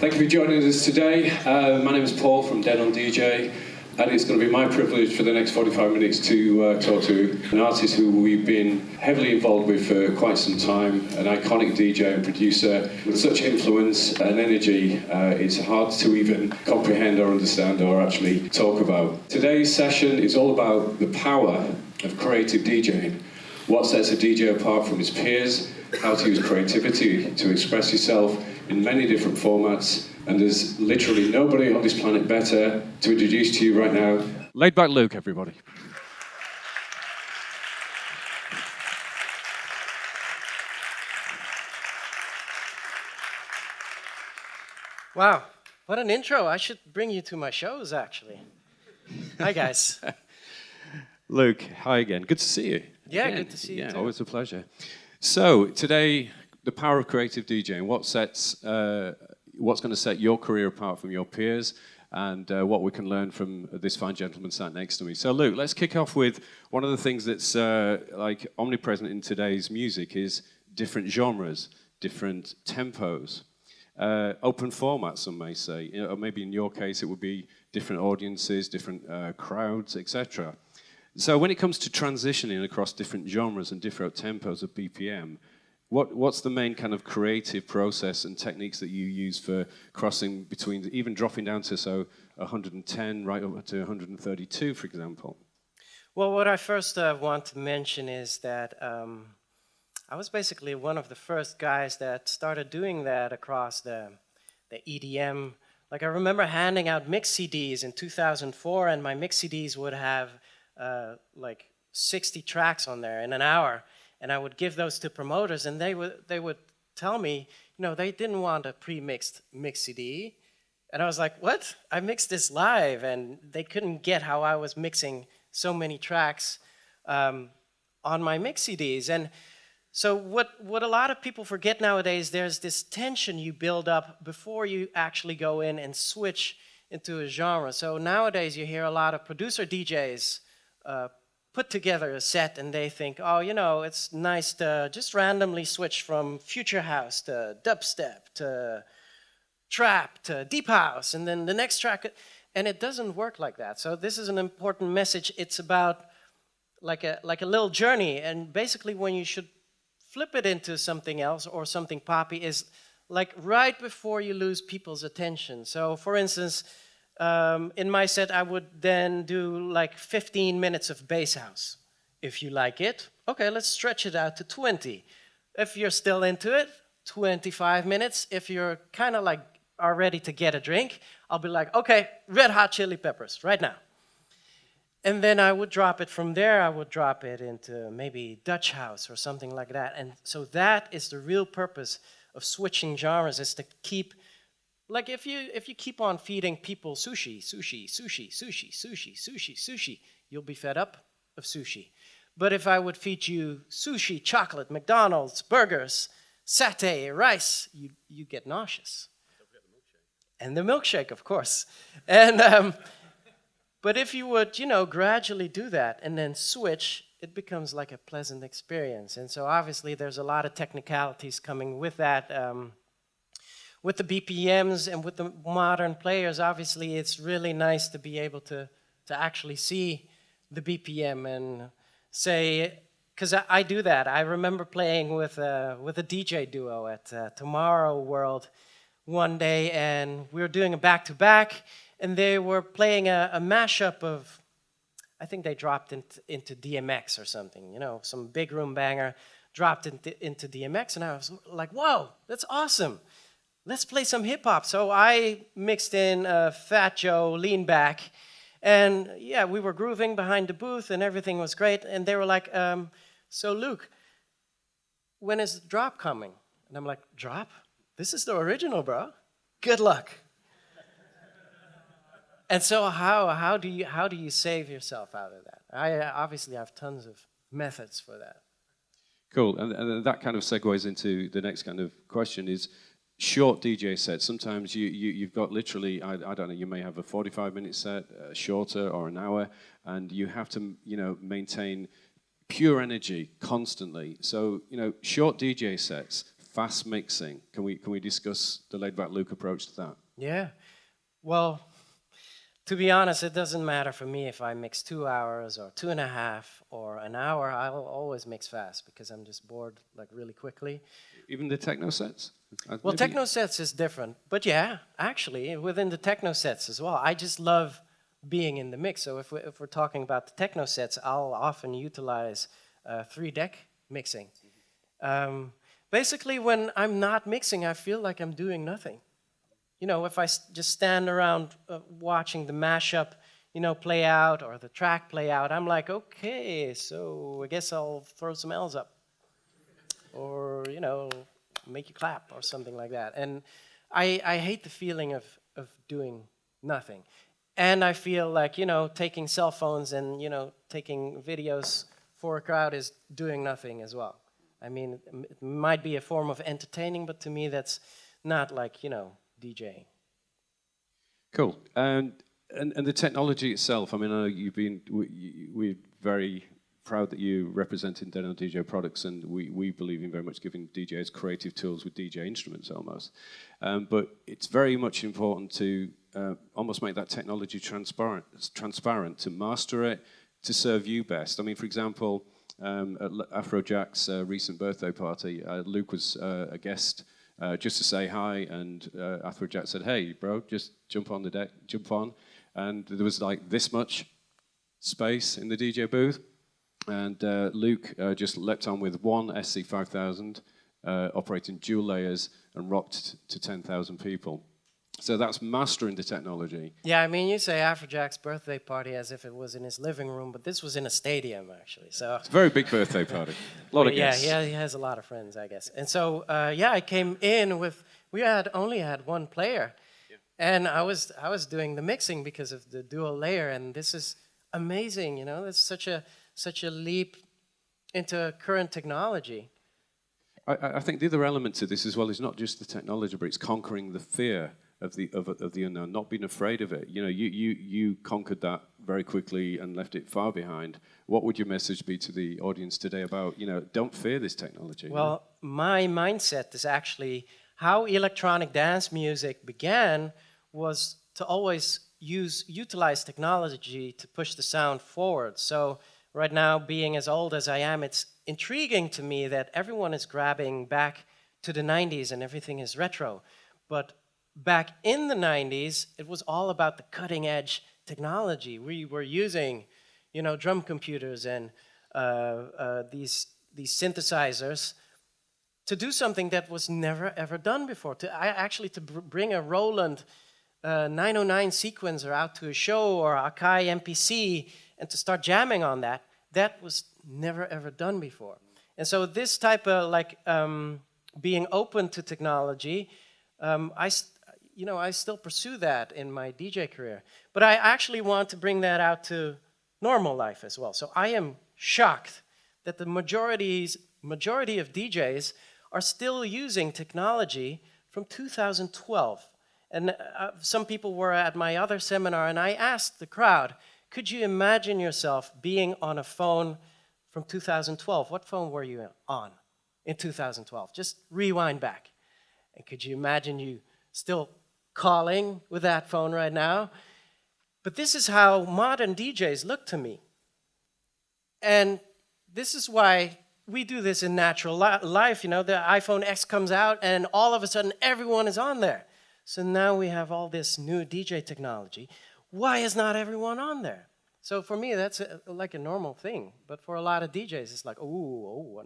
Thank you for joining us today. My name is Paul from Dead on DJ, and it's going to be my privilege for the next 45 minutes to talk to an artist who we've been heavily involved with for quite some time, an iconic DJ and producer with such influence and energy, it's hard to even comprehend or understand or actually talk about. Today's session is all about the power of creative DJing, what sets a DJ apart from his peers, how to use creativity to express yourself in many different formats, and there's literally nobody on this planet better to introduce to you right now. Laidback Luke, everybody. Wow, what an intro. I should bring you to my shows, actually. Hi, guys. Luke, hi again. Good to see you. Yeah, again. Good to see you, too. Always a pleasure. So, today, the power of creative DJing. What's going to set your career apart from your peers, and what we can learn from this fine gentleman sat next to me. So, Luke, let's kick off with one of the things that's like omnipresent in today's music is different genres, different tempos, open formats, some may say. You know, or maybe in your case, it would be different audiences, different crowds, etc. So when it comes to transitioning across different genres and different tempos of BPM, what's the main kind of creative process and techniques that you use for crossing between, even dropping down to 110 right up to 132, for example? Well, what I first want to mention is that I was basically one of the first guys that started doing that across the EDM. Like, I remember handing out mix CDs in 2004, and my mix CDs would have like 60 tracks on there in an hour. And I would give those to promoters, and they would tell me, you know, they didn't want a pre-mixed mix CD. And I was like, what? I mixed this live, and they couldn't get how I was mixing so many tracks on my mix CDs. And so what a lot of people forget nowadays, there's this tension you build up before you actually go in and switch into a genre. So nowadays you hear a lot of producer DJs put together a set, and they think, oh, you know, it's nice to just randomly switch from future house to dubstep to trap to deep house, and then the next track, and it doesn't work like that. So this is an important message. It's about like a little journey, and basically when you should flip it into something else or something poppy is like right before you lose people's attention. So for instance, in my set, I would then do like 15 minutes of bass house. If you like it, okay, let's stretch it out to 20. If you're still into it, 25 minutes. If you're kind of like are ready to get a drink, I'll be like, okay, Red Hot Chili Peppers right now. And then I would drop it from there. I would drop it into maybe Dutch house or something like that. And so that is the real purpose of switching genres, is to keep. Like if you keep on feeding people sushi, you'll be fed up of sushi. But if I would feed you sushi, chocolate, McDonald's, burgers, satay, rice, you get nauseous. Don't forget the milkshake. And the milkshake, of course. And but if you would, you know, gradually do that and then switch, it becomes like a pleasant experience. And so obviously there's a lot of technicalities coming with that. With the BPMs and with the modern players, obviously it's really nice to be able to actually see the BPM and say, because I do that. I remember playing with a DJ duo at Tomorrow World one day, and we were doing a back-to-back, and they were playing a mashup of, I think they dropped into DMX or something, you know, some big room banger, dropped into DMX, and I was like, whoa, that's awesome. Let's play some hip-hop. So I mixed in Fat Joe, Lean Back, and yeah, we were grooving behind the booth, and everything was great. And they were like, so Luke, when is the drop coming? And I'm like, drop? This is the original, bro. Good luck. And so how do you save yourself out of that? I obviously have tons of methods for that. Cool, and that kind of segues into the next kind of question is, short DJ sets. Sometimes you've got literally, I don't know, you may have a 45-minute set, shorter, or an hour, and you have to, you know, maintain pure energy constantly. So, you know, short DJ sets, fast mixing. Can we discuss the Laidback Luke approach to that? Yeah. Well, to be honest, it doesn't matter for me if I mix 2 hours or 2.5 or an hour. I'll always mix fast because I'm just bored like really quickly. Even the techno sets? Well, techno sets is different, but yeah, actually within the techno sets as well. I just love being in the mix. So if we're talking about the techno sets, I'll often utilize 3-deck mixing. Basically, when I'm not mixing, I feel like I'm doing nothing. You know, if I just stand around watching the mashup, you know, play out or the track play out, I'm like, okay, so I guess I'll throw some L's up, or you know, make you clap or something like that. And I hate the feeling of doing nothing. And I feel like, you know, taking cell phones and, you know, taking videos for a crowd is doing nothing as well. I mean, it might be a form of entertaining, but to me that's not like, you know, DJing. Cool. And the technology itself, I mean, I know you've been, we're very proud that you representing Denon DJ products, and we believe in very much giving DJs creative tools with DJ instruments almost. But it's very much important to almost make that technology transparent, to master it, to serve you best. I mean, for example, at Afrojack's recent birthday party, Luke was a guest just to say hi, and Afrojack said, "Hey, bro, just jump on the deck, jump on." And there was like this much space in the DJ booth, and Luke just leapt on with one SC5000, operating dual layers, and rocked to 10,000 people. So that's mastering the technology. Yeah, I mean, you say Afrojack's birthday party as if it was in his living room, but this was in a stadium, actually. So it's a very big birthday party. A lot of guests. Yeah, he has a lot of friends, I guess. And so, yeah, I came in with, we only had one player. Yeah. And I was doing the mixing because of the dual layer, and this is amazing, you know? It's such a leap into current technology. I think the other element to this as well is not just the technology, but it's conquering the fear of the unknown, not being afraid of it. You know, you conquered that very quickly and left it far behind. What would your message be to the audience today about, you know, don't fear this technology? Well, my mindset is actually how electronic dance music began was to always utilize technology to push the sound forward. So right now, being as old as I am, it's intriguing to me that everyone is grabbing back to the 90s and everything is retro. But back in the 90s, it was all about the cutting edge technology. We were using, you know, drum computers and these synthesizers to do something that was never ever done before. To bring a Roland 909 sequencer out to a show or a Akai MPC and to start jamming on that, that was never ever done before. And so this type of like being open to technology, I still pursue that in my DJ career. But I actually want to bring that out to normal life as well. So I am shocked that the majority of DJs are still using technology from 2012. And some people were at my other seminar, and I asked the crowd, could you imagine yourself being on a phone from 2012? What phone were you on in 2012? Just rewind back. And could you imagine you still calling with that phone right now? But this is how modern DJs look to me. And this is why we do this in natural life. You know, the iPhone X comes out, and all of a sudden, everyone is on there. So now we have all this new DJ technology. Why is not everyone on there? So for me, that's like a normal thing. But for a lot of DJs, it's like, oh,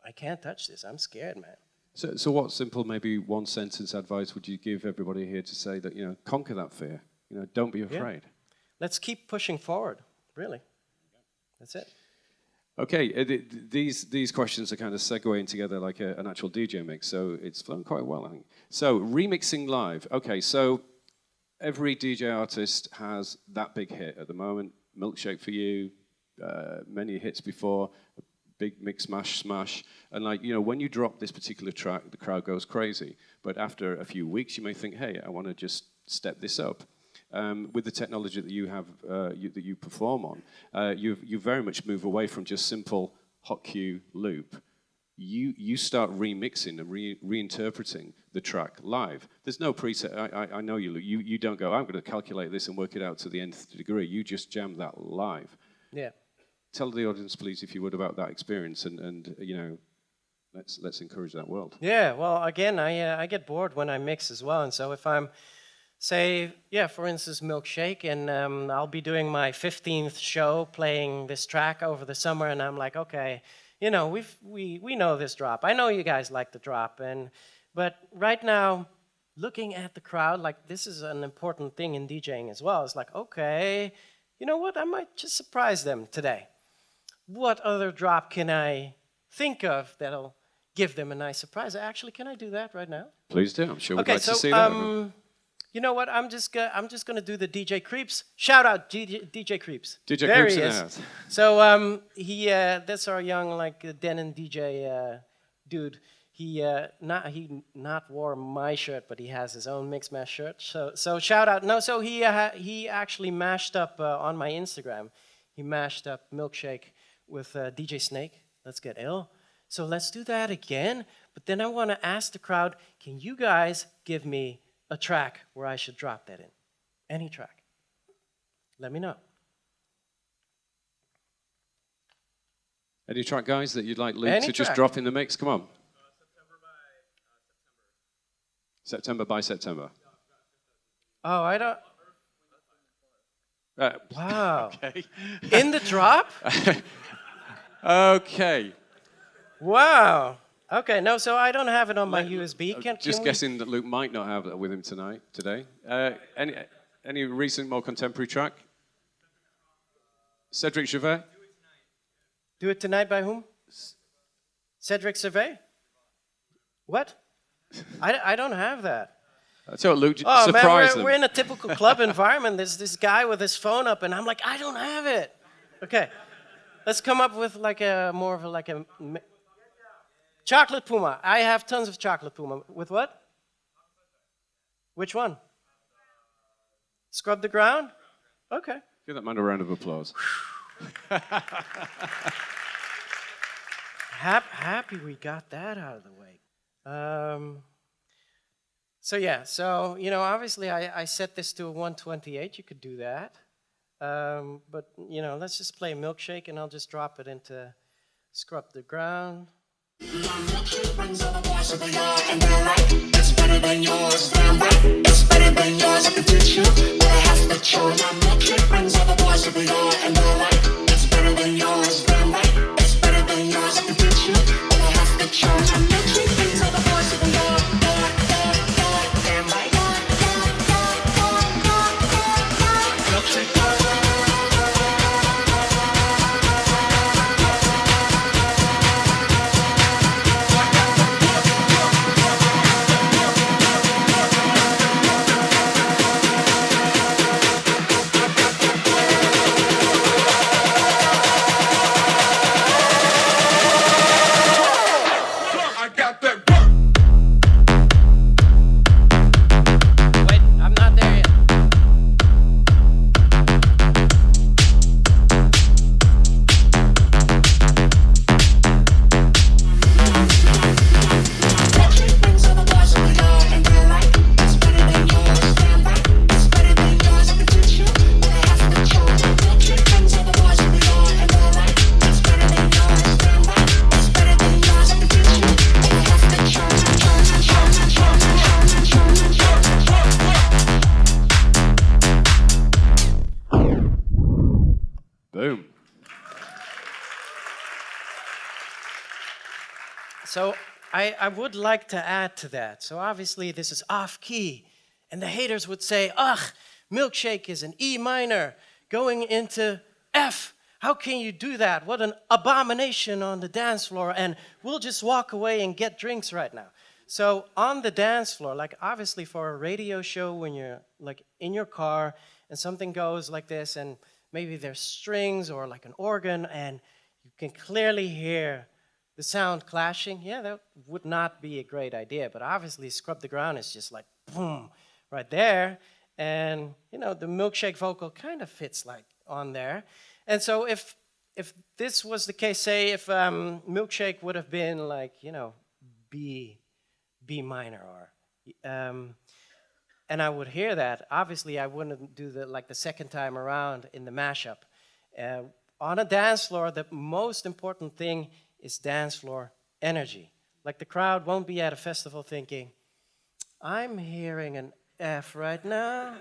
I can't touch this. I'm scared, man. So what simple, maybe one sentence advice would you give everybody here to say that, you know, conquer that fear? You know, don't be afraid. Yeah. Let's keep pushing forward, really. That's it. Okay, these questions are kind of segueing together like an actual DJ mix, so it's flown quite well, I think. So, remixing live. Okay, so every DJ artist has that big hit at the moment. Milkshake for You, many hits before, big mix, smash. And like, you know, when you drop this particular track, the crowd goes crazy. But after a few weeks, you may think, hey, I want to just step this up. With the technology that you have, that you perform on, you very much move away from just simple hot cue loop. you start remixing and reinterpreting the track live. There's no preset. I know you. You don't go, I'm going to calculate this and work it out to the nth degree. You just jam that live. Yeah. Tell the audience, please, if you would, about that experience, and you know, let's encourage that world. Yeah. Well, again, I get bored when I mix as well, and so if I'm, say, yeah, for instance, Milkshake, and I'll be doing my 15th show playing this track over the summer, and I'm like, okay, you know, we know this drop. I know you guys like the drop, but right now, looking at the crowd, like this is an important thing in DJing as well. It's like, okay, you know what? I might just surprise them today. What other drop can I think of that'll give them a nice surprise? Actually, can I do that right now? Please do. I'm sure we'd Okay, like so to see that. you know what? I'm just gonna do the DJ Creeps. Shout out DJ Creeps. DJ there Creeps he in is. the house. So that's our young Den DJ dude. He not wore my shirt, but he has his own Mix Mash shirt. So shout out. No, so he actually mashed up on my Instagram. He mashed up Milkshake with DJ Snake. Let's get ill. So let's do that again. But then I want to ask the crowd, can you guys give me a track where I should drop that in? Any track. Let me know. Any track, guys, that you'd like Luke Any to just track. drop in the mix? Come on. September by September. Oh, I don't. Wow. Okay. In the drop? Okay. Wow. Okay, no, so I don't have it on my USB. Just guessing that Luke might not have that with him today. Any recent, more contemporary track? Cedric Gervais? Do it tonight by whom? Cedric Gervais? What? I don't have that. So Luke, Oh surprise man, them. we're in a typical club environment. There's this guy with his phone up, and I'm like, I don't have it. Okay, let's come up with like a more of a Chocolate Puma. I have tons of Chocolate Puma. With what? Which one? Scrub the Ground? Okay. Give that man a round of applause. Happy we got that out of the way. So yeah, so you know, obviously I set this to a 128. You could do that, but you know, let's just play Milkshake, and I'll just drop it into Scrub the Ground. Milkshake brings all the boys of the yard, and they're right. It's better than yours, damn right. It's better than yours, I can teach you, but I have to show you. Milkshake brings all the boys of the yard, and they're right. It's better than yours, damn right. It's better than yours, I can teach you, but I have to show you. Milkshake brings all the boys of the yard, damn right. Milkshake. Wait, I'm not there yet. Milkshake brings all the boys of the yard, and they're right. It's better than yours, damn right. It's better than yours, I can teach you, but I have to show you. Milkshake brings all the boys of the yard, and they're right. It's better than yours, damn right. It's better than yours, I can teach you, but I have to show you. Boom. So I would like to add to that. So obviously this is off key, and the haters would say, ugh, Milkshake is an E minor going into F. How can you do that? What an abomination on the dance floor, and we'll just walk away and get drinks right now. So on the dance floor, like obviously for a radio show when you're like in your car and something goes like this, and maybe there's strings or like an organ, and you can clearly hear the sound clashing. Yeah, that would not be a great idea, but obviously Scrub the Ground is just like boom right there, and you know the Milkshake vocal kind of fits like on there. And so if if this was the case, say if Milkshake would have been like, you know, B minor, or and I would hear that, obviously I wouldn't do the second time around in the mashup. On a dance floor, the most important thing is dance floor energy. Like the crowd won't be at a festival thinking, I'm hearing an F right now.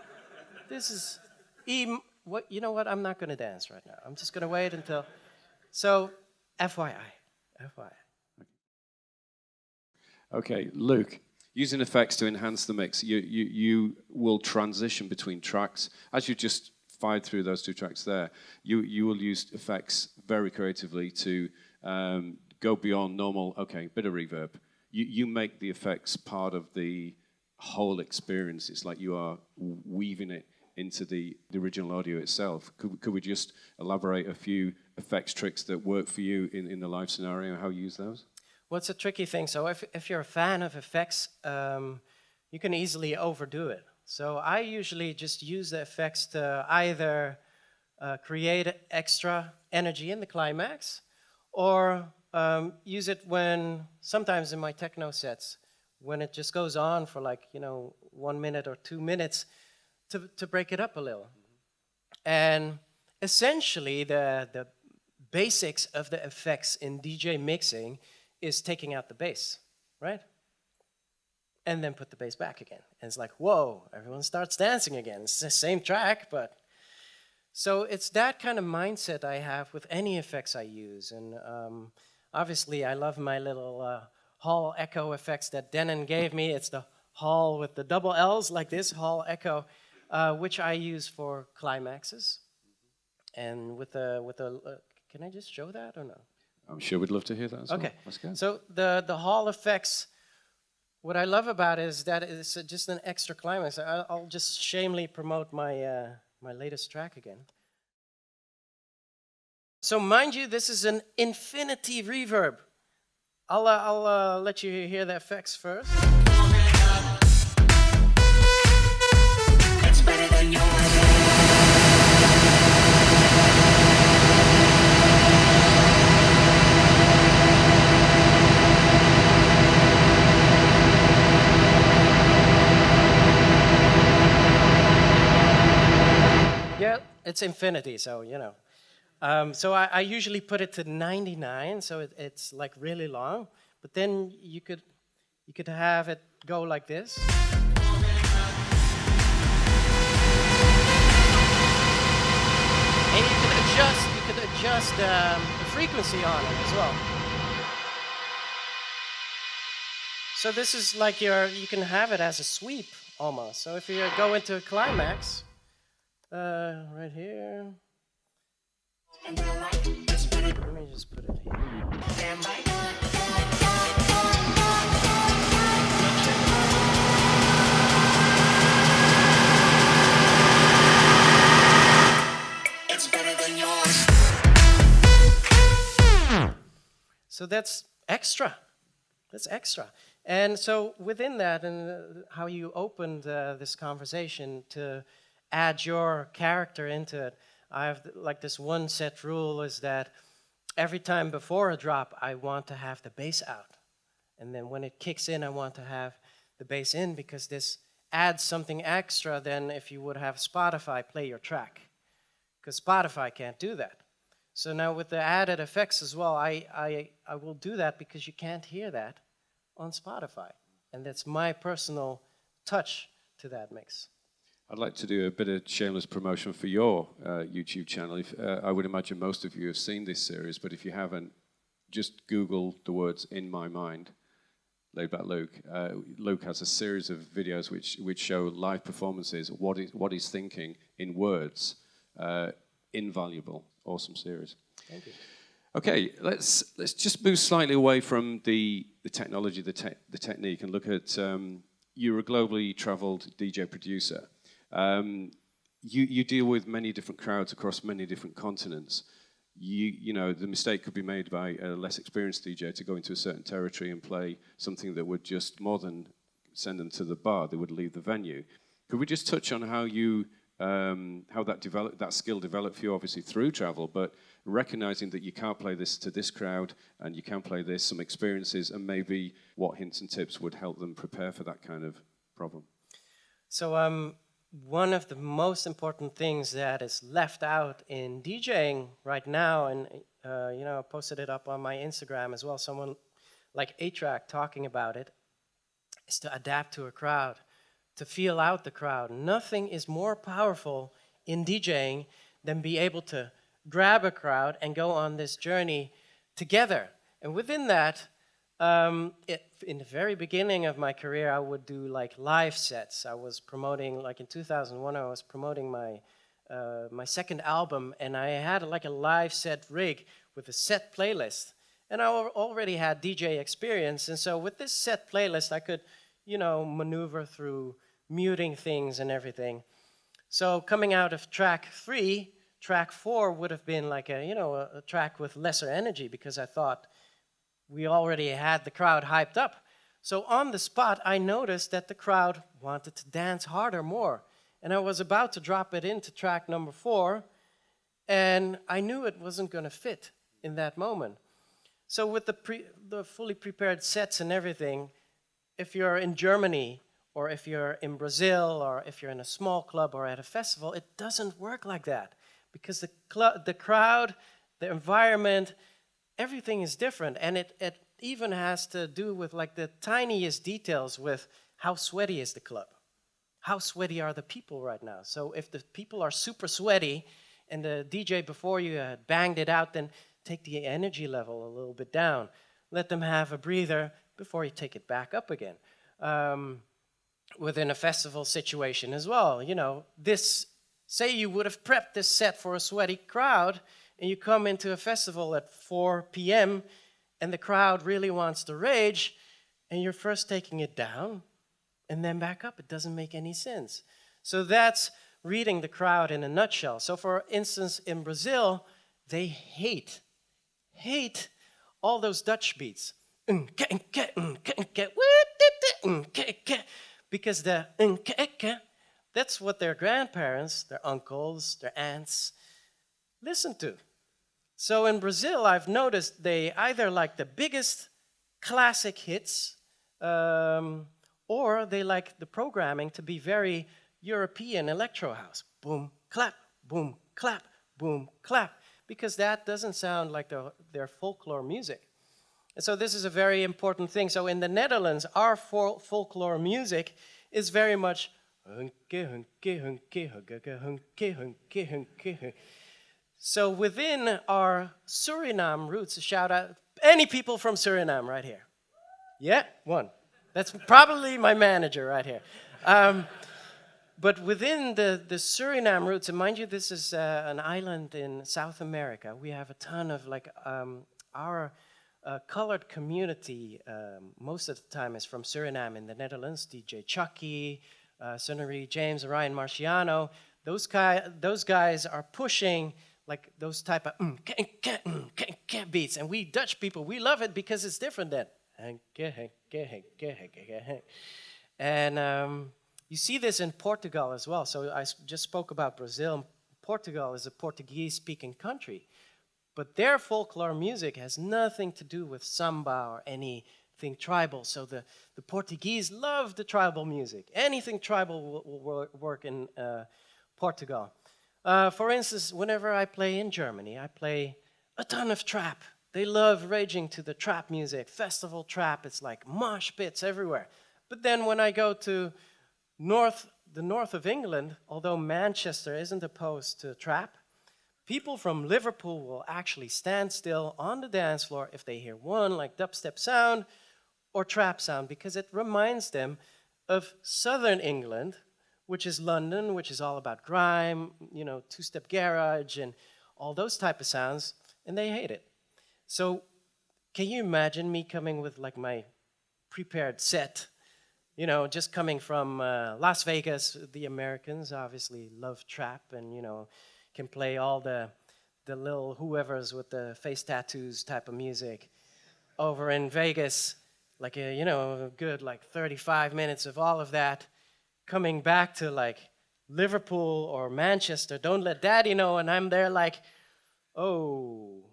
This is E. What, you know what? I'm not going to dance right now. I'm just going to wait until. So, FYI. Okay, Luke, using effects to enhance the mix, you will transition between tracks. As you just fired through those two tracks there, you will use effects very creatively to go beyond normal, okay, bit of reverb. You make the effects part of the whole experience. It's like you are weaving it into the original audio itself. Could we just elaborate a few effects tricks that work for you in the live scenario, how you use those? Well, it's a tricky thing. So if you're a fan of effects, you can easily overdo it. So I usually just use the effects to either create extra energy in the climax, or use it when, sometimes in my techno sets, when it just goes on for like, 1 minute or 2 minutes, to break it up a little. And essentially the basics of the effects in DJ mixing is taking out the bass, right? And then put the bass back again. And it's like, whoa, everyone starts dancing again. It's the same track, but... So it's that kind of mindset I have with any effects I use. And obviously I love my little hall echo effects that Denon gave me. It's the hall with the double L's like this, hall echo, which I use for climaxes. And with the can I just show that or no? I'm sure we'd love to hear that as well. Okay. Let's go. So the hall effects, what I love about it is that it's just an extra climax. I'll just shamelessly promote my my latest track again. So mind you, this is an infinity reverb. I'll let you hear the effects first. It's better than yours. Yeah, it's infinity, so so I usually put it to 99, so it's like really long. But then you could have it go like this. And you could adjust the frequency on it as well. So this is like you can have it as a sweep almost. So if you go into a climax, right here. Let me just put it here. It's better than yours. So that's extra. That's extra. And so within that, and how you opened this conversation to add your character into it, I have like this one set rule is that every time before a drop, I want to have the bass out. And then when it kicks in, I want to have the bass in, because this adds something extra than if you would have Spotify play your track. Because Spotify can't do that. So now with the added effects as well, I will do that because you can't hear that on Spotify. And that's my personal touch to that mix. I'd like to do a bit of shameless promotion for your YouTube channel. I would imagine most of you have seen this series, but if you haven't, just Google the words "In My Mind," Laidback Luke. Luke has a series of videos which show live performances, what he's thinking in words. Invaluable, awesome series. Thank you. Okay, let's just move slightly away from the technology, the technique, and look at you're a globally traveled DJ producer. You deal with many different crowds across many different continents. You know, the mistake could be made by a less experienced DJ to go into a certain territory and play something that would just more than send them to the bar, they would leave the venue. Could we just touch on how you how that skill developed for you, obviously through travel, but recognizing that you can't play this to this crowd and you can play this, some experiences, and maybe what hints and tips would help them prepare for that kind of problem. So one of the most important things that is left out in DJing right now, and I posted it up on my Instagram as well, someone like A-Track talking about it, is to adapt to a crowd, to feel out the crowd. Nothing is more powerful in DJing than be able to grab a crowd and go on this journey together. And within that, in the very beginning of my career, I would do like live sets. I was promoting, like in 2001, I was promoting my second album, and I had like a live set rig with a set playlist. And I already had DJ experience, and so with this set playlist, I could, maneuver through muting things and everything. So coming out of track 3, track 4 would have been like a track with lesser energy, because I thought we already had the crowd hyped up. So on the spot, I noticed that the crowd wanted to dance harder, more. And I was about to drop it into track number 4, and I knew it wasn't going to fit in that moment. So with the fully prepared sets and everything, if you're in Germany, or if you're in Brazil, or if you're in a small club or at a festival, it doesn't work like that. Because the crowd, the environment, everything is different. And it even has to do with like the tiniest details with how sweaty is the club. How sweaty are the people right now? So if the people are super sweaty and the DJ before you had banged it out, then take the energy level a little bit down. Let them have a breather before you take it back up again. Within a festival situation as well, say you would have prepped this set for a sweaty crowd, and you come into a festival at 4 p.m. and the crowd really wants to rage, and you're first taking it down and then back up. It doesn't make any sense. So that's reading the crowd in a nutshell. So for instance, in Brazil, they hate all those Dutch beats. Because that's what their grandparents, their uncles, their aunts listen to. So in Brazil, I've noticed they either like the biggest classic hits, or they like the programming to be very European electro house. Boom, clap, boom, clap, boom, clap. Because that doesn't sound like their folklore music. And so this is a very important thing. So in the Netherlands, our folklore music is very much so within our Suriname roots, a shout out, any people from Suriname right here? Yeah, one. That's probably my manager right here. But within the Suriname roots, and mind you, this is an island in South America. We have a ton of our colored community, most of the time is from Suriname in the Netherlands. DJ Chucky, Sunnery James, Ryan Marciano. Those guys are pushing like those type of beats. And we Dutch people, we love it because it's different then. And you see this in Portugal as well. So I just spoke about Brazil. Portugal is a Portuguese-speaking country. But their folklore music has nothing to do with samba or anything tribal. So the Portuguese love the tribal music. Anything tribal will work in Portugal. For instance, whenever I play in Germany, I play a ton of trap. They love raging to the trap music, festival trap. It's like mosh pits everywhere. But then when I go to the north of England, although Manchester isn't opposed to trap, people from Liverpool will actually stand still on the dance floor if they hear one like dubstep sound or trap sound, because it reminds them of southern England, which is London, which is all about grime, two-step garage and all those type of sounds, and they hate it. So can you imagine me coming with like my prepared set, just coming from Las Vegas? The Americans obviously love trap and, can play all the little whoever's with the face tattoos type of music. Over in Vegas, like a good 35 minutes of all of that, coming back to like Liverpool or Manchester, don't let daddy know, and I'm there like, oh,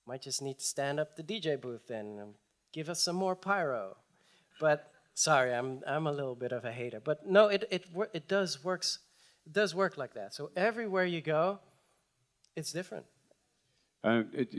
might just need to stand up the DJ booth and give us some more pyro. But sorry, I'm a little bit of a hater. But no, it does work like that. So everywhere you go, it's different.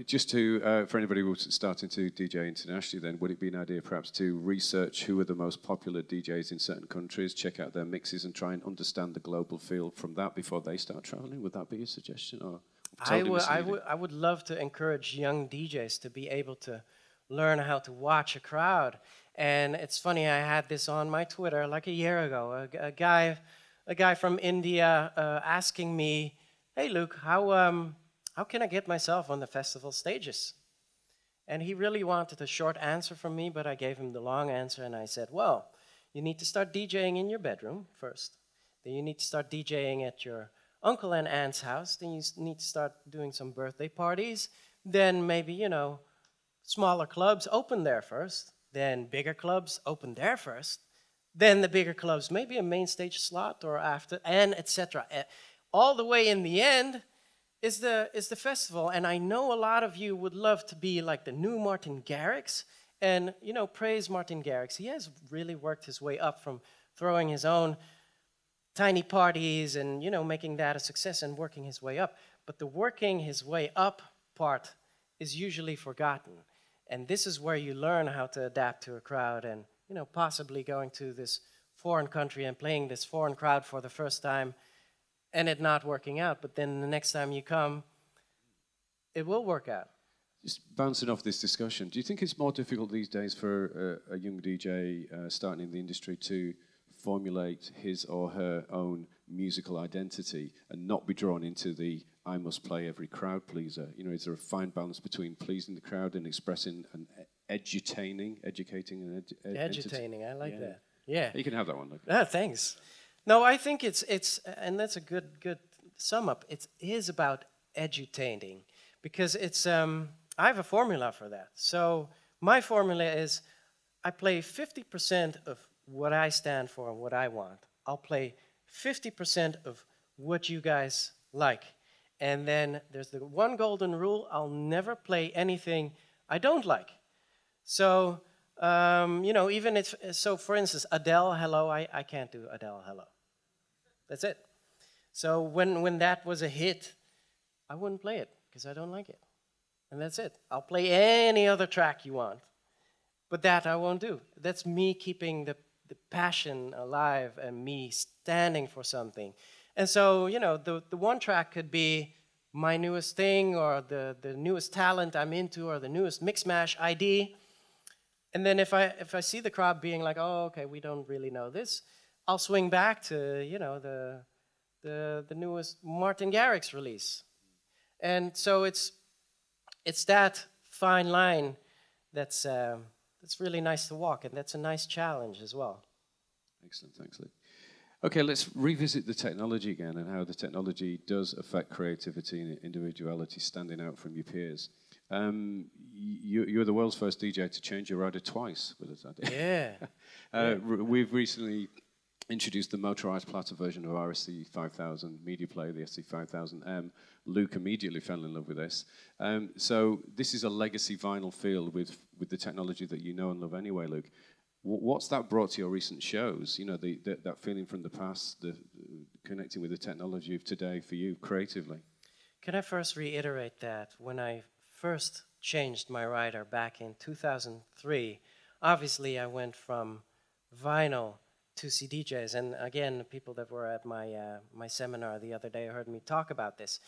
Just to, for anybody who's starting to DJ internationally, then would it be an idea perhaps to research who are the most popular DJs in certain countries, check out their mixes, and try and understand the global feel from that before they start traveling? Would that be a suggestion, or I would love to encourage young DJs to be able to learn how to watch a crowd. And it's funny, I had this on my Twitter like a year ago. A guy from India asking me, "Hey Luke, how can I get myself on the festival stages?" And he really wanted a short answer from me, but I gave him the long answer, and I said, well, you need to start DJing in your bedroom first. Then you need to start DJing at your uncle and aunt's house. Then you need to start doing some birthday parties. Then maybe, smaller clubs open there first. Then bigger clubs open there first. Then the bigger clubs, maybe a main stage slot or after, and etc. All the way in the end is the festival. And I know a lot of you would love to be like the new Martin Garrix. And, praise Martin Garrix. He has really worked his way up from throwing his own tiny parties and, making that a success and working his way up. But the working his way up part is usually forgotten. And this is where you learn how to adapt to a crowd and, possibly going to this foreign country and playing this foreign crowd for the first time and it not working out. But then the next time you come, it will work out. Just bouncing off this discussion, do you think it's more difficult these days for a young DJ starting in the industry to formulate his or her own musical identity and not be drawn into the I must play every crowd pleaser? Is there a fine balance between pleasing the crowd and expressing and educating and edutaining, I like that. Yeah. You can have that one. Look. Thanks. No, I think it's and that's a good sum up. It is about edutaining because it's I have a formula for that. So my formula is I play 50% of what I stand for and what I want. I'll play 50% of what you guys like. And then there's the one golden rule, I'll never play anything I don't like. So, even if, so for instance, Adele, Hello, I can't do Adele, Hello. That's it. So when that was a hit, I wouldn't play it because I don't like it. And that's it. I'll play any other track you want. But that I won't do. That's me keeping the passion alive and me standing for something. And so, the one track could be my newest thing or the newest talent I'm into or the newest mix mash ID. And then if I see the crowd being like, oh, okay, we don't really know this, I'll swing back to, the newest Martin Garrix release. And so it's that fine line that's really nice to walk, and that's a nice challenge as well. Excellent, thanks, Luke. Okay, let's revisit the technology again and how the technology does affect creativity and individuality, standing out from your peers. You're the world's first DJ to change your rider twice with us, I Yeah. We've recently introduced the motorized platter version of our SC5000 media player, the SC5000M. Luke immediately fell in love with this. So this is a legacy vinyl feel with the technology that you know and love anyway, Luke. What's that brought to your recent shows? That feeling from the past, the connecting with the technology of today for you creatively. Can I first reiterate that when I first changed my rider back in 2003, obviously I went from vinyl to CDJs. And again, the people that were at my seminar the other day heard me talk about this.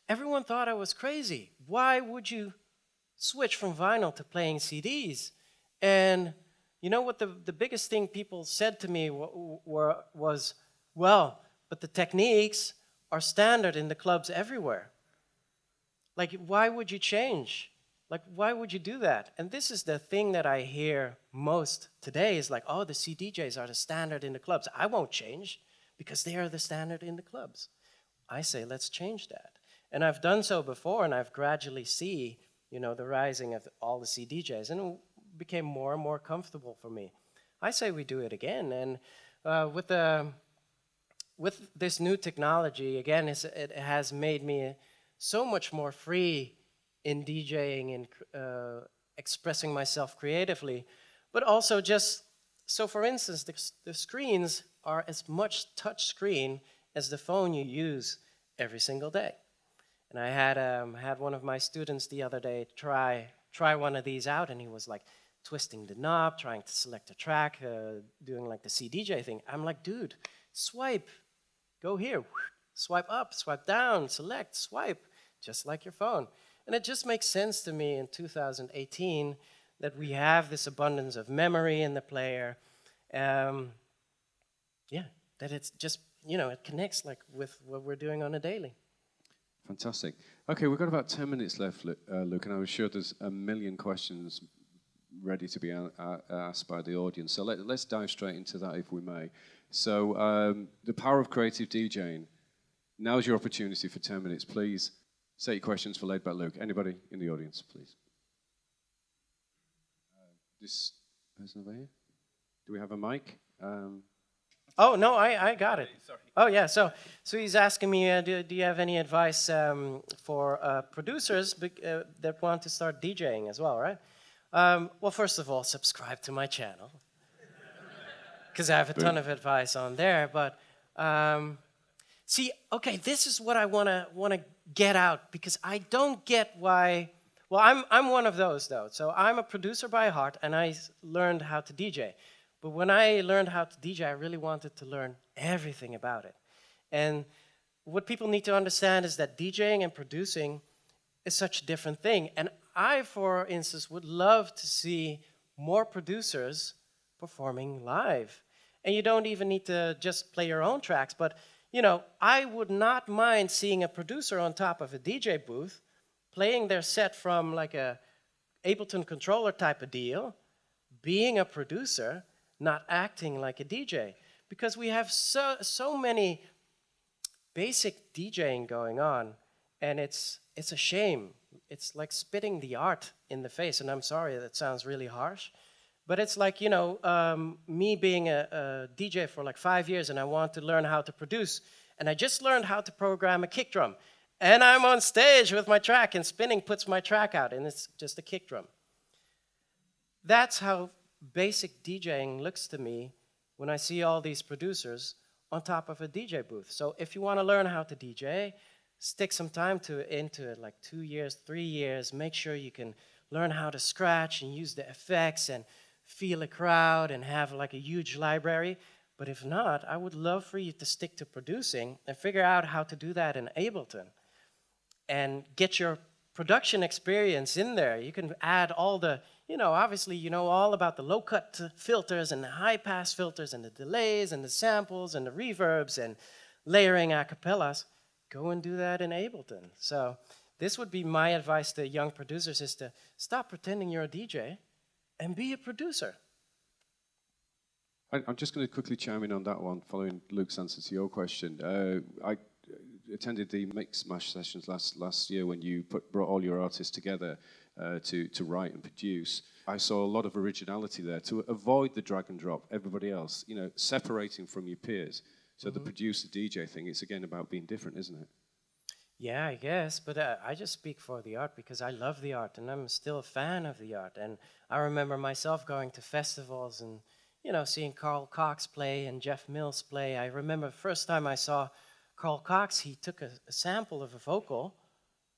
Everyone thought I was crazy. Why would you switch from vinyl to playing CDs? And you know what the biggest thing people said to me was, well, but the techniques are standard in the clubs everywhere. Like, why would you change? Like, why would you do that? And this is the thing that I hear most today is like, oh, the CDJs are the standard in the clubs. I won't change because they are the standard in the clubs. I say, let's change that. And I've done so before, and I've gradually see, the rising of all the CDJs, and it became more and more comfortable for me. I say we do it again, and with the with this new technology, again, it has made me so much more free in DJing and expressing myself creatively, but also just, so for instance, the screens are as much touch screen as the phone you use every single day. And I had one of my students the other day try one of these out, and he was like twisting the knob, trying to select a track, doing like the CDJ thing. I'm like, dude, swipe, go here, swipe up, swipe down, select, swipe, just like your phone. And it just makes sense to me in 2018 that we have this abundance of memory in the player. Yeah, that it's just, it connects like with what we're doing on a daily. Fantastic. Okay, we've got about 10 minutes left, Luke, and I'm sure there's a million questions ready to be asked by the audience. So let's dive straight into that, if we may. So the power of creative DJing. Now's your opportunity for 10 minutes. Please set your questions for Laidback Luke. Anybody in the audience, please? This person over here? Do we have a mic? Oh, no, I got it. Sorry. Oh, yeah, so he's asking me, do you have any advice for producers that want to start DJing as well, right? Well, first of all, subscribe to my channel, because I have a ton of advice on there. But see, okay, this is what I want to get out, because I don't get why. Well, I'm one of those though. So I'm a producer by heart, and I learned how to DJ. But when I learned how to DJ, I really wanted to learn everything about it. And what people need to understand is that DJing and producing is such a different thing. And I, for instance, would love to see more producers performing live. And you don't even need to just play your own tracks, but I would not mind seeing a producer on top of a DJ booth playing their set from like a Ableton controller type of deal, being a producer, not acting like a DJ. Because we have so many basic DJing going on, and it's a shame. It's like spitting the art in the face, and I'm sorry, that sounds really harsh. But it's like, me being a DJ for like 5 years, and I want to learn how to produce, and I just learned how to program a kick drum. And I'm on stage with my track, and spinning puts my track out, and it's just a kick drum. That's how basic DJing looks to me when I see all these producers on top of a DJ booth. So if you want to learn how to DJ, stick some time into it, like 2 years, 3 years. Make sure you can learn how to scratch and use the effects and feel a crowd and have like a huge library. But if not, I would love for you to stick to producing and figure out how to do that in Ableton and get your production experience in there. You can add all the, obviously you know all about the low-cut filters and the high-pass filters and the delays and the samples and the reverbs and layering acapellas. Go and do that in Ableton. So this would be my advice to young producers, is to stop pretending you're a DJ and be a producer. I'm just going to quickly chime in on that one, following Luke's answer to your question. I attended the Mix Mash sessions last year when you brought all your artists together to write and produce. I saw a lot of originality there to avoid the drag and drop, everybody else, separating from your peers. So the producer DJ thing, it's again about being different, isn't it? Yeah, I guess, but I just speak for the art because I love the art and I'm still a fan of the art. And I remember myself going to festivals and, seeing Carl Cox play and Jeff Mills play. I remember the first time I saw Carl Cox, he took a sample of a vocal.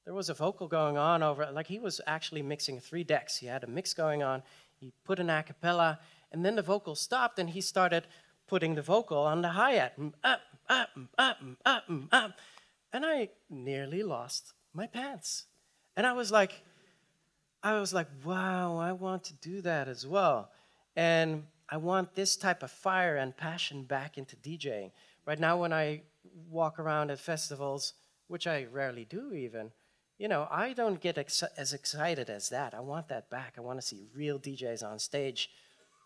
There was a vocal going on over, like he was actually mixing 3 decks. He had a mix going on, he put an a cappella, and then the vocal stopped and he started putting the vocal on the hi-hat. And I nearly lost my pants. And I was like, wow, I want to do that as well. And I want this type of fire and passion back into DJing. Right now when I walk around at festivals, which I rarely do even, I don't get as excited as that. I want that back. I want to see real DJs on stage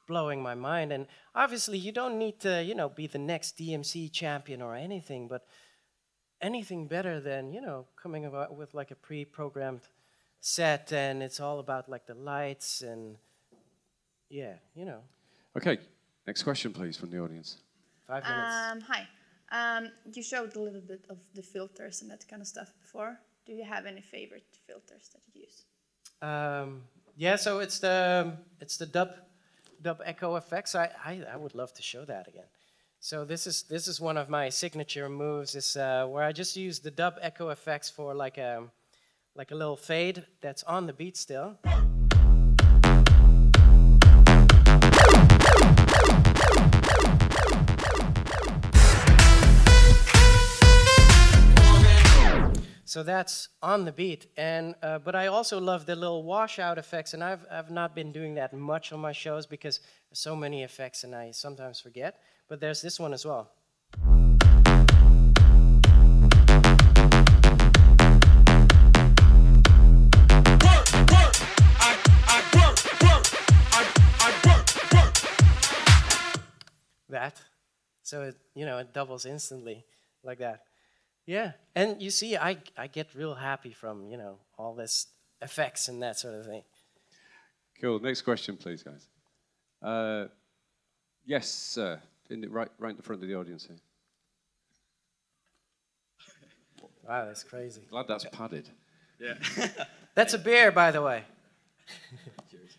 blowing my mind. And obviously you don't need to, be the next DMC champion or anything, but anything better than, coming about with like a pre-programmed set and it's all about like the lights and yeah. Okay, next question please from the audience. 5 minutes. Hi. You showed a little bit of the filters and that kind of stuff before. Do you have any favorite filters that you use? Yeah, so it's the dub echo effects. I would love to show that again. So this is one of my signature moves. Is where I just use the dub echo effects for like a little fade that's on the beat still. So that's on the beat, and but I also love the little washout effects, and I've not been doing that much on my shows because there's so many effects and I sometimes forget. But there's this one as well. That, so it, you know, it doubles instantly like that. Yeah, and you see, I get real happy from, you know, all this effects and that sort of thing. Cool. Next question, please, guys. Yes, sir. Right in the front of the audience here. Wow, that's crazy. Glad that's padded. Yeah. That's a beer, by the way.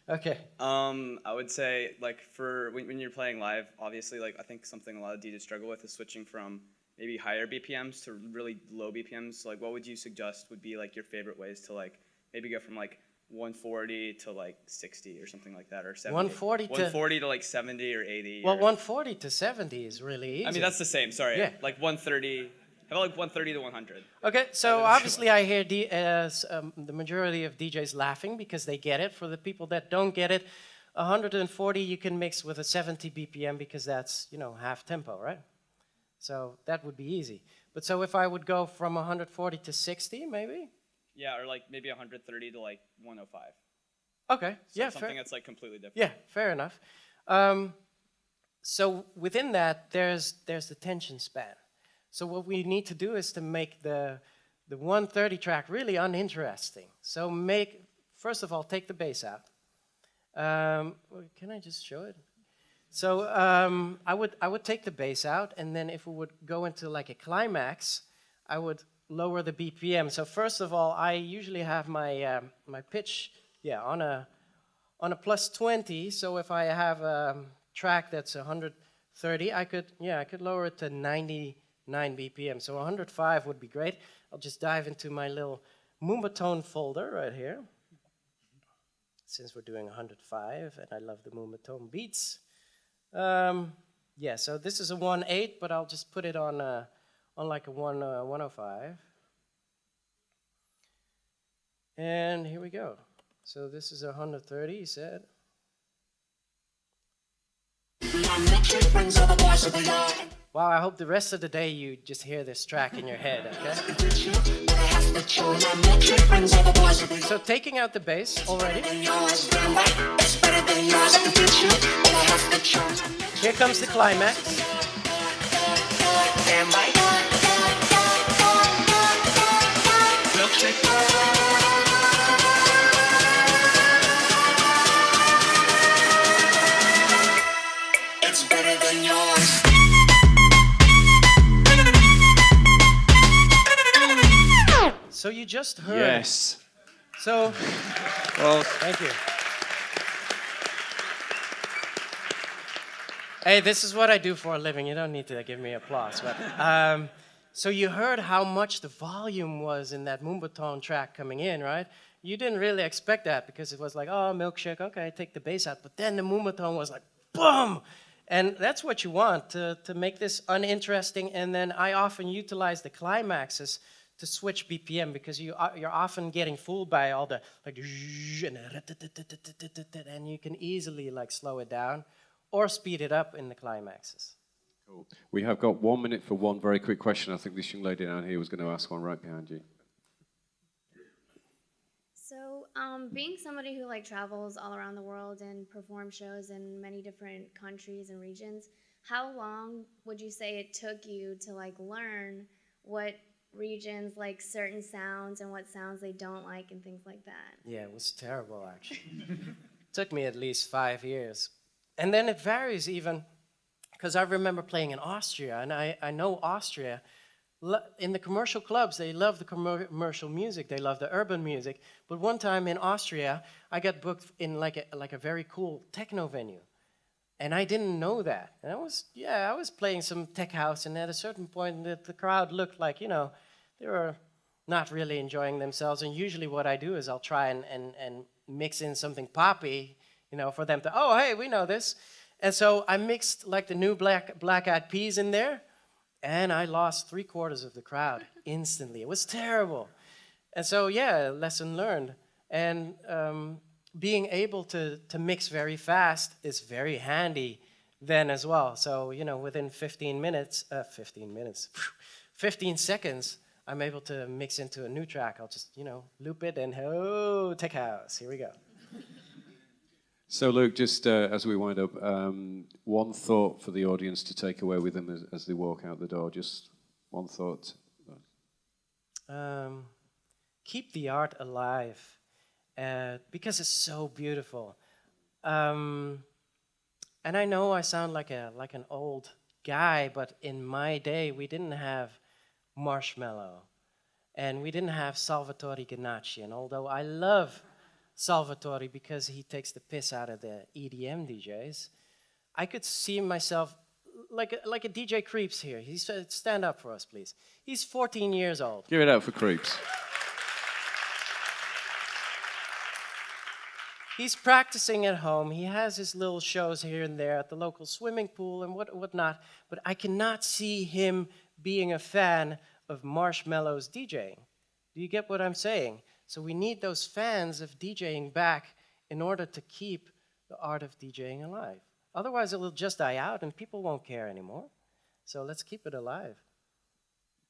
Okay. I would say, like, for when you're playing live, obviously, like, I think something a lot of DJs struggle with is switching from maybe higher BPMs to really low BPMs. So, like, what would you suggest would be, like, your favorite ways to, like, maybe go from, like, 140 to, like, 60 or something like that, or 70? 140 to, like, 70 or 80. Well, or, 140 to 70 is really easy. I mean, that's the same, sorry. Yeah. Like, 130, how about, like, 130 to 100? Okay, so obviously I hear the majority of DJs laughing because they get it. For the people that don't get it, 140 you can mix with a 70 BPM because that's, you know, half tempo, right? So that would be easy. But so if I would go from 140 to 60, maybe? Yeah, or like maybe 130 to like 105. Okay, So yeah, something fair. that's like completely different. Yeah, fair enough. So within that, there's the tension span. So what we need to do is to make the 130 track really uninteresting. So first of all, take the bass out. Can I just show it? So I would take the bass out, and then if we would go into like a climax, I would lower the BPM. So first of all, I usually have my my pitch, on a plus 20. So if I have a track that's 130, I could lower it to 99 BPM. So 105 would be great. I'll just dive into my little Moombahton folder right here, since we're doing 105, and I love the Moombahton beats. So this is a 1.8, but I'll just put it on like a 105. And here we go. So this is 130, you said. Wow, I hope the rest of the day you just hear this track in your head, okay? So taking out the bass already. Here comes the climax. It's better than yours. So you just heard. Yes. So, Well, thank you. Hey, this is what I do for a living. You don't need to give me applause. But, so you heard how much the volume was in that Moombahton track coming in, right? You didn't really expect that because it was like, oh, milkshake, okay, take the bass out. But then the Moombahton was like, boom! And that's what you want, to make this uninteresting. And then I often utilize the climaxes to switch BPM because you're often getting fooled by all the like, and you can easily like slow it down or speed it up in the climaxes. cool. We have got 1 minute for one very quick question. I think this young lady down here was going to ask one right behind you. So, being somebody who like travels all around the world and performs shows in many different countries and regions, how long would you say it took you to like learn what regions like certain sounds and what sounds they don't like and things like that? Yeah, it was terrible actually. It took me at least 5 years. And then it varies even, Because I remember playing in Austria, and I know Austria, in the commercial clubs, they love the commercial music, they love the urban music. But one time in Austria, I got booked in like a very cool techno venue. And I didn't know that. And I was playing some tech house, and at a certain point, the crowd looked like, they were not really enjoying themselves. And usually what I do is I'll try and mix in something poppy, for them to, oh, hey, we know this. And so I mixed like the new Black Eyed Peas in there, and I lost 3/4 of the crowd instantly. It was terrible. And so, yeah, lesson learned. And being able to mix very fast is very handy then as well. So, within 15 seconds, I'm able to mix into a new track. I'll just, loop it and, oh, tech house, here we go. So, Luke, just as we wind up, one thought for the audience to take away with them as they walk out the door. Just one thought. Keep the art alive, because it's so beautiful. And I know I sound like an old guy, but in my day, we didn't have Marshmello, and we didn't have Salvatore Ganacci. And although I love Salvatore because he takes the piss out of the EDM DJs, I could see myself like a DJ Creeps here. Stand up for us, please. He's 14 years old. Give it up for Creeps. He's practicing at home. He has his little shows here and there at the local swimming pool and whatnot. But I cannot see him being a fan of Marshmello's DJing. Do you get what I'm saying? So we need those fans of DJing back in order to keep the art of DJing alive. Otherwise, it will just die out and people won't care anymore. So let's keep it alive.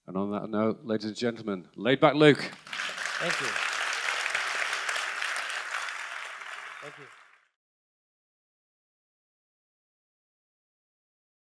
And on that note, ladies and gentlemen, Laidback Luke. Thank you. Thank you.